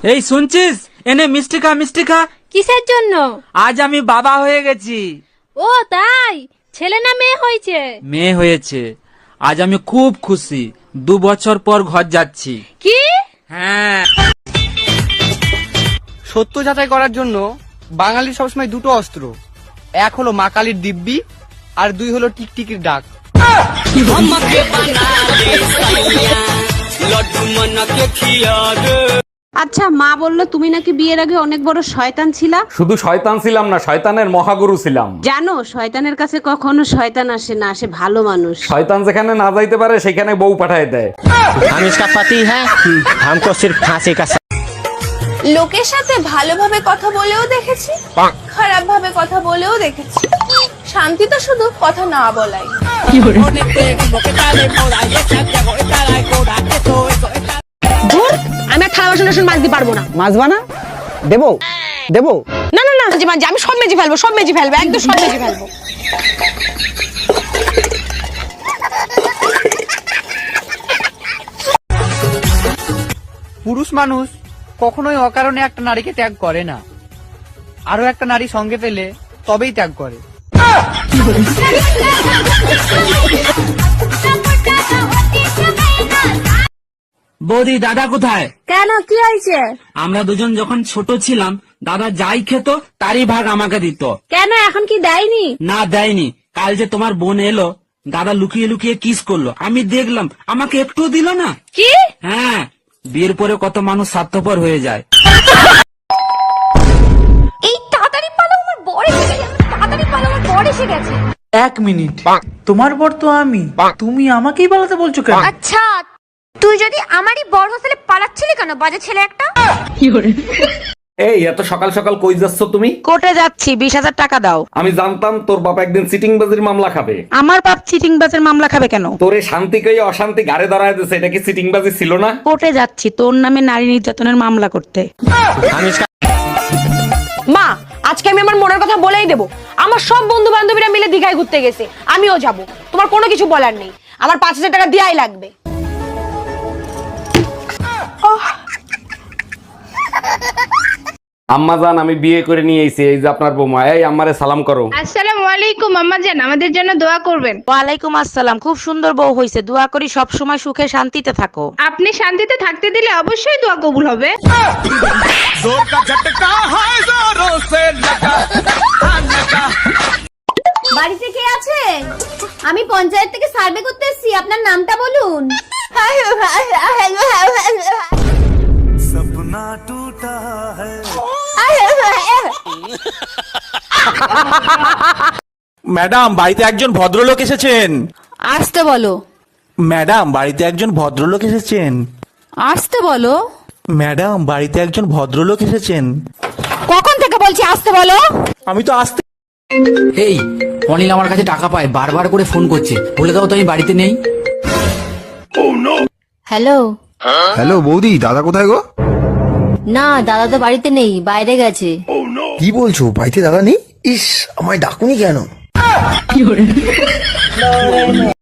এই শুনছিস, এনে মিষ্টি খা, মিষ্টি খা। কিসের জন্য? আজ আমি বাবা হয়ে গেছি। ও তাই? ছেলে না মেয়ে হয়েছে? মেয়ে হয়েছে। আজ আমি খুব খুশি। 2 বছর পর ঘর যাচ্ছি। কি? হ্যাঁ। সত্য যাচাই করার জন্য বাঙালির সবসময় দুটো অস্ত্র, এক হলো মা কালীর দিব্যি, আর 2 হলো টিকটিকির ডাক। আচ্ছা, মা বললো তুমি নাকি বিয়ের আগে অনেক বড় শয়তান ছিলা। শুধু শয়তান ছিলাম না, শয়তানের মহাগুরু ছিলাম। জানো, শয়তানের কাছে কখনো শয়তান আসে না, আসে ভালো মানুষ। শয়তান যেখানে না যাইতে পারে সেখানে বউ পাঠায় দেয়। हम इसका पति है, हमको सिर्फ फांसी का লোকের সাথে ভালোভাবে কথা বলেও দেখেছি, খারাপ ভাবে কথা বলেও দেখেছি। শান্তি তো শুধু কথা না বলাই। ধুর, আমি আর থালা বাসন টাসন মাজতে পারবো না। মাজবা না? দেবো দেবো। না না না, আমি সব মেজে ফেলবো, সব মেজে ফেলবো, একদম সব মেজে ফেলবো। পুরুষ মানুষ কখনোই অকারণে একটা নারীকে ত্যাগ করে না, আরো একটা নারী সঙ্গে পেলে তবেই ত্যাগ করে। বৌদি, দাদা কোথায়? কেন, কি হয়েছে? আমরা দুজন যখন ছোট ছিলাম, দাদা যাই খেত তারই ভাগ আমাকে দিত। কেন, এখন কি দেয়নি? না, দেয়নি। কাল যে তোমার বোন এলো, দাদা লুকিয়ে লুকিয়ে কিস করলো, আমি দেখলাম, আমাকে একটু দিল না। কি? হ্যাঁ, বিয়ের পরে কত মানুষ স্বার্থপর হয়ে যায়। এই তাড়াতাড়ি পালো, আমার বর এসে গেছে, তাড়াতাড়ি পালো, আমার বর এসে গেছে। 1 মিনিট, তোমার বর তো আমি, তুমি আমাকেই পালাতে বলছো কেন? আচ্ছা, তুই যদি আমারই বর হোস্টেলে পালাচ্ছিলি কেন, বাজে ছেলে একটা? এই এত সকাল সকাল কই যাচ্ছ তুমি? কোর্টে যাচ্ছি, 20,000 টাকা দাও। আমি জানতাম তোর বাপ একদিন সিটিং বাজির মামলা খাবে। আমার বাপ চিটিং বাজের মামলা খাবে কেন? তোরে শান্তি কই অশান্তি গাড়ে ধরায় দিছে, এটা কি সিটিং বাজি ছিল না? কোর্টে যাচ্ছি তোর নামে নারী নির্যাতনের মামলা করতে। हम इसका মা, আজকে আমি আমার মনের কথা বলেই দেবো। আমার সব বন্ধু বান্ধবীরা মিলে দীঘায় ঘুরতে গেছে, আমিও যাব। তোমার কোনো কিছু বলার নেই, আমার 5,000 টাকা দেয়াই লাগবে। আম্মা জান, আমি বিয়ে করে নিয়ে এসেছি, এই যে আপনার বৌমা। এই আম্মারে সালাম করো। আসসালামু আলাইকুম আম্মা জান, আমাদের জন্য দোয়া করবেন। ওয়ালাইকুম আসসালাম। খুব সুন্দর বউ হইছে, দোয়া করি সব সময় সুখে শান্তিতে থাকো। আপনি শান্তিতে থাকতে দিলে অবশ্যই দোয়া কবুল হবে। বাড়িতে কে আছে? আমি পঞ্চায়েত থেকে সার্ভে করতে এসেছি, আপনার নামটা বলুন। ম্যাডাম, বাড়িতে একজন ভদ্রলোক এসেছেন। আসতে বলো। ম্যাডাম, বাড়িতে একজন ভদ্রলোক এসেছেন। আসতে বলো। ম্যাডাম, বাড়িতে একজন ভদ্রলোক এসেছেন। কখন থেকে বলছি আসতে বলো? আমি তো আসতে। এই অনিল আমার কাছে টাকা পায়, বারবার করে ফোন করছে, বলে দাও তো আমি বাড়িতে নেই। হ্যালো। হ্যালো বৌদি, দাদা কোথায় গো? না, দাদা তো বাড়িতে নেই, বাইরে গেছে। কি বলছো, বাড়িতে দাদা নেই? ইস, আমায় ডাকুনি কেন?